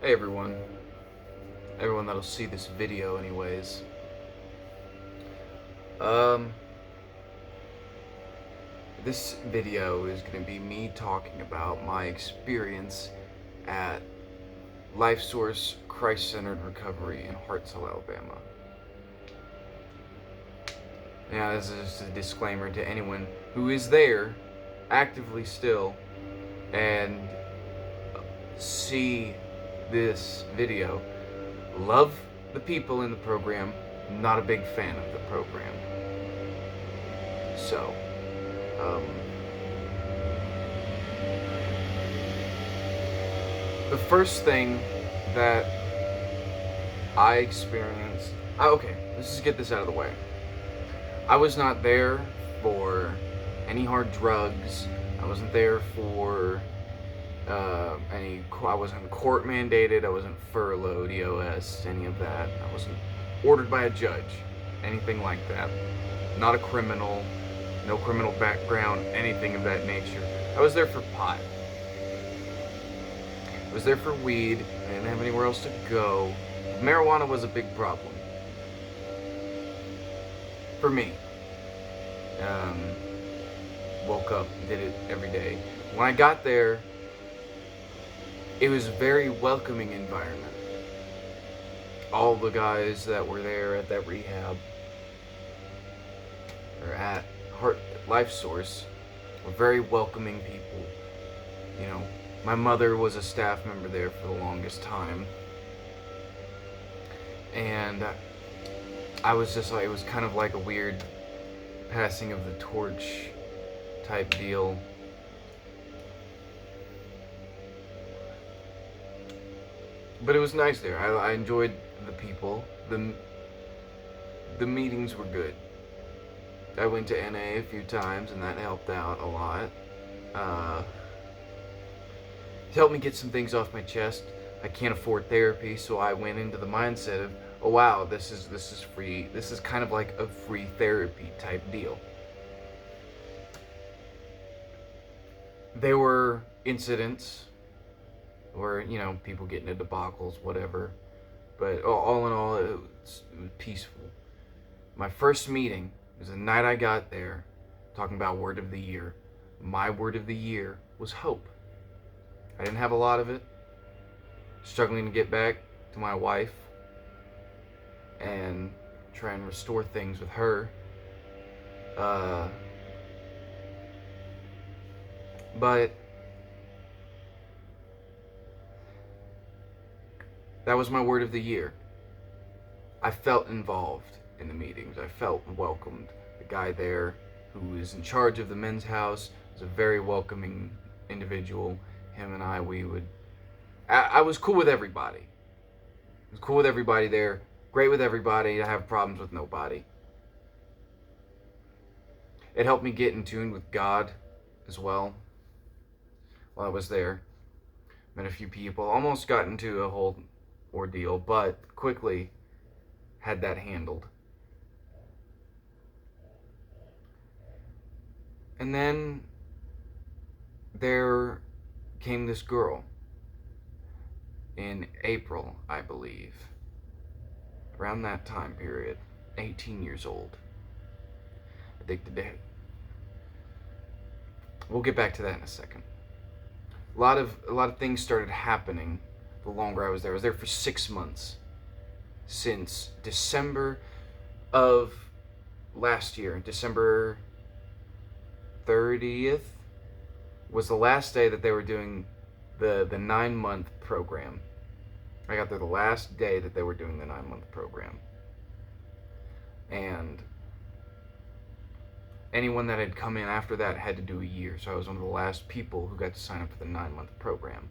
Hey everyone that'll see this video anyways. Um, this video is going to be me talking about my experience at LifeSource Christ Centered Recovery in Hartselle, Alabama. Now, this is just a disclaimer to anyone who is there actively still and see this video. Love the people in the program, not a big fan of the program. So, the first thing that I experienced, okay, let's just get this out of the way. I was not there for any hard drugs. I wasn't there for I wasn't court mandated, I wasn't furloughed, EOS, any of that. I wasn't ordered by a judge, anything like that. Not a criminal, no criminal background, anything of that nature. I was there for pot. I was there for weed. I didn't have anywhere else to go. Marijuana was a big problem for me. Woke up, did it every day. When I got there, it was a very welcoming environment. All the guys that were there at that rehab, or at LifeSource, were very welcoming people. You know, my mother was a staff member there for the longest time. And I was just like, it was kind of like a weird passing of the torch type deal. But it was nice there. I enjoyed the people. The meetings were good. I went to NA a few times, and that helped out a lot. It helped me get some things off my chest. I can't afford therapy, so I went into the mindset of, oh wow, this is free. This is kind of like a free therapy type deal. There were incidents where, you know, people getting into debacles, whatever. But all in all, it was peaceful. My first meeting was the night I got there, talking about word of the year. My word of the year was hope. I didn't have a lot of it. Struggling to get back to my wife and try and restore things with her. But that was my word of the year. I felt involved in the meetings. I felt welcomed. The guy there who is in charge of the men's house was a very welcoming individual. Him and I was cool with everybody. I was cool with everybody there. Great with everybody. I have problems with nobody. It helped me get in tune with God as well while I was there. Met a few people. Almost got into a whole ordeal, but quickly had that handled. And then there came this girl in April, I believe, around that time period, 18 years old, addicted to it. We'll get back to that in a second. A lot of things started happening the longer I was there. I was there for 6 months. Since December of last year, December 30th was the last day that they were doing the 9-month program. I got there the last day that they were doing the 9-month program. And anyone that had come in after that had to do a year. So I was one of the last people who got to sign up for the 9-month program.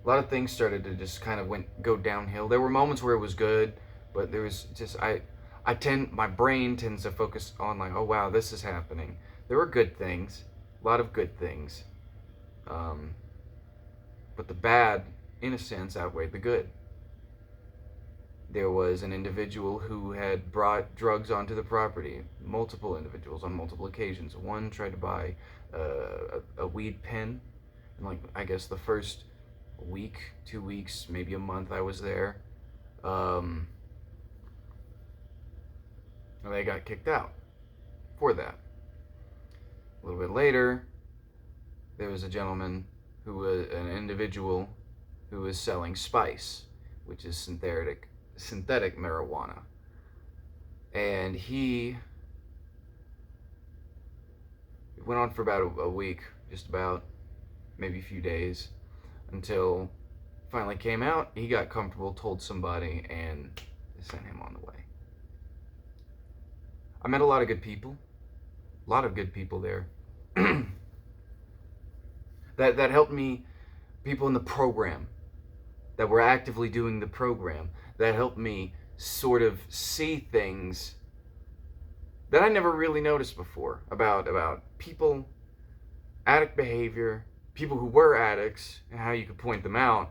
A lot of things started to just kind of go downhill. There were moments where it was good, but there was just, my brain tends to focus on like, oh wow, this is happening. There were good things, a lot of good things. But the bad, in a sense, outweighed the good. There was an individual who had brought drugs onto the property, multiple individuals on multiple occasions. One tried to buy a weed pen, and like I guess the first week, 2 weeks, maybe a month I was there, they got kicked out for that. A little bit later, there was a gentleman who was an individual who was selling spice, which is synthetic marijuana. And he went on for about a week, just about, maybe a few days, until finally came out. He got comfortable, told somebody, and they sent him on the way. I met a lot of good people there. that helped me, people in the program that were actively doing the program, that helped me sort of see things that I never really noticed before about people, addict behavior, people who were addicts, and how you could point them out.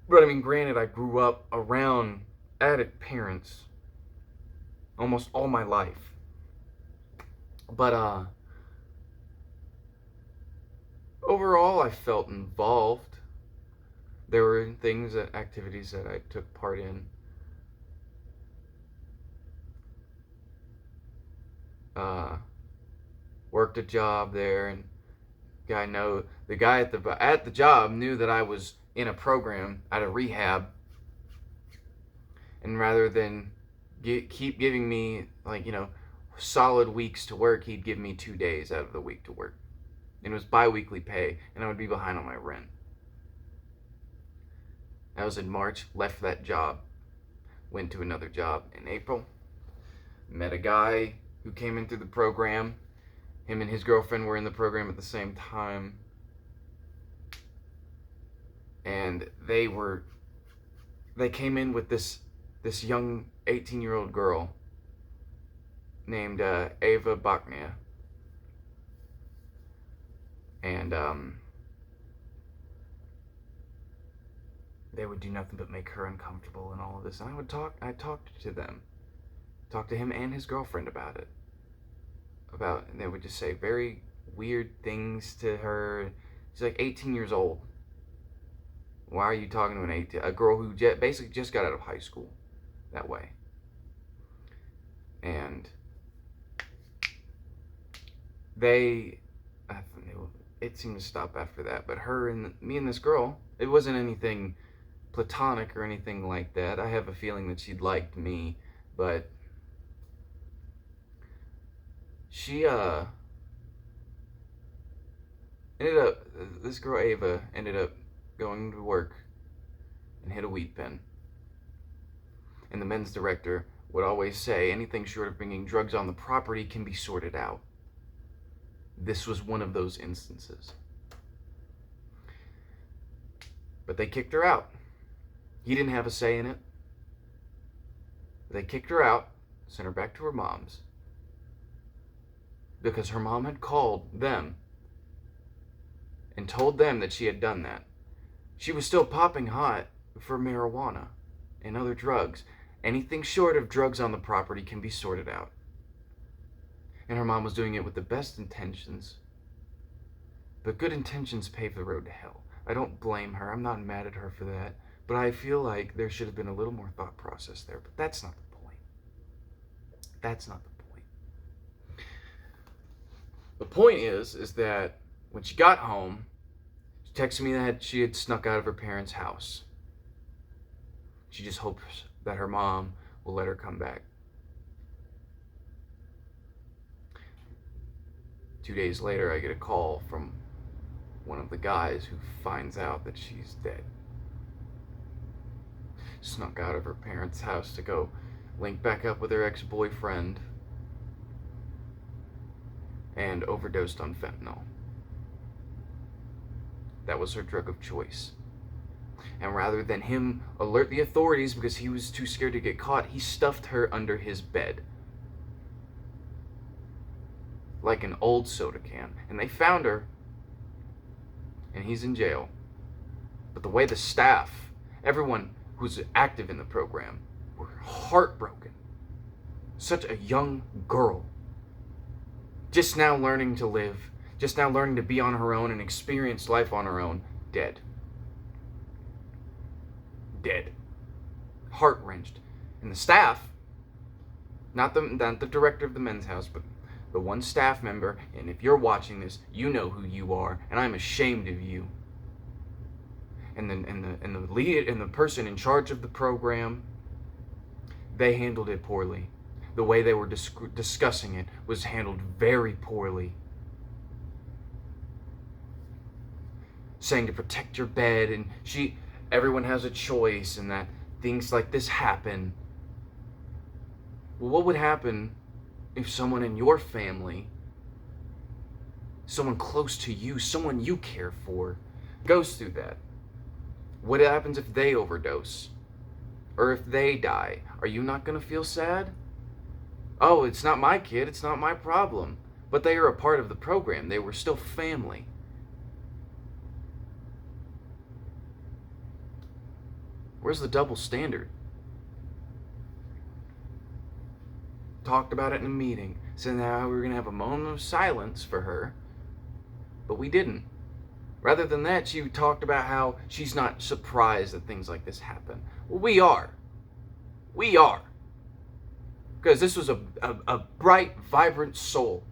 But I mean, granted, I grew up around addict parents almost all my life. But overall, I felt involved. There were activities that I took part in. Worked a job there, and the guy at the job knew that I was in a program at a rehab, and rather than keep giving me solid weeks to work, he'd give me 2 days out of the week to work. And it was bi-weekly pay, and I would be behind on my rent. I was in March, left that job, went to another job in April, met a guy who came in through the program. Him and his girlfriend were in the program at the same time. And they came in with this young 18-year-old girl named Ava Bachnia. And they would do nothing but make her uncomfortable and all of this. And I talked to them. Talked to him and his girlfriend about it. And they would just say very weird things to her. She's like 18 years old. Why are you talking to a girl who basically just got out of high school that way? And it seemed to stop after that. But me and this girl, it wasn't anything platonic or anything like that. I have a feeling that she'd liked me, but this girl Ava ended up going to work and hit a weed pen. And the men's director would always say, anything short of bringing drugs on the property can be sorted out. This was one of those instances. But they kicked her out. He didn't have a say in it. They kicked her out, sent her back to her mom's, because her mom had called them and told them that she had done that. She was still popping hot for marijuana and other drugs. Anything short of drugs on the property can be sorted out. And her mom was doing it with the best intentions. But good intentions pave the road to hell. I don't blame her. I'm not mad at her for that. But I feel like there should have been a little more thought process there. But that's not the point. That's not the point. The point is that when she got home, she texted me that she had snuck out of her parents' house. She just hopes that her mom will let her come back. 2 days later, I get a call from one of the guys who finds out that she's dead. Snuck out of her parents' house to go link back up with her ex-boyfriend and overdosed on fentanyl. That was her drug of choice. And rather than him alert the authorities because he was too scared to get caught, he stuffed her under his bed like an old soda can. And they found her, and he's in jail. But the way the staff, everyone who's active in the program were heartbroken. Such a young girl, just now learning to live, just now learning to be on her own and experience life on her own, dead. Dead. Heart-wrenched. And the staff, not the director of the men's house, but the one staff member, and if you're watching this, you know who you are, and I'm ashamed of you. And the lead and the person in charge of the program, they handled it poorly. The way they were discussing it was handled very poorly. Saying to protect your bed, and everyone has a choice, and that things like this happen. Well, what would happen if someone in your family, someone close to you, someone you care for, goes through that? What happens if they overdose? Or if they die? Are you not going to feel sad? Oh, it's not my kid, it's not my problem. But they are a part of the program. They were still family. Where's the double standard? Talked about it in a meeting, said how we were going to have a moment of silence for her, but we didn't. Rather than that, she talked about how she's not surprised that things like this happen. Well, we are. We are. Because this was a bright, vibrant soul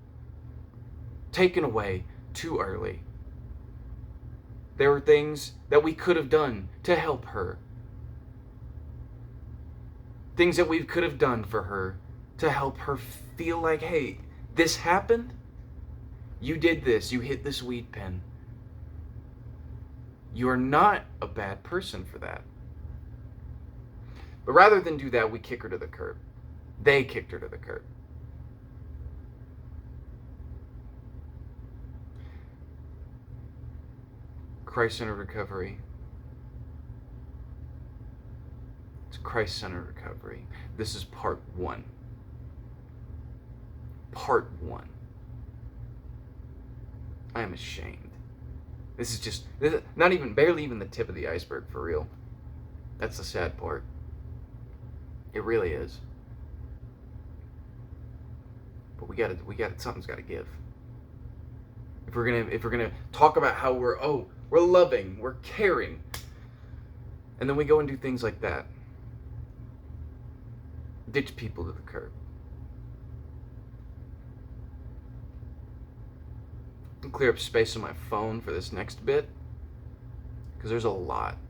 taken away too early. There were things that we could have done to help her. Things that we could have done for her to help her feel like, hey, this happened. You did this. You hit this weed pen. You are not a bad person for that. But rather than do that, we kick her to the curb. They kicked her to the curb. Christ Centered Recovery. It's Christ Centered Recovery. This is part 1. Part 1. I am ashamed. This is barely even the tip of the iceberg, for real. That's the sad part. It really is. But something's gotta give. If we're gonna talk about how we're loving, we're caring, and then we go and do things like that. Ditch people to the curb. I'll clear up space on my phone for this next bit, because there's a lot.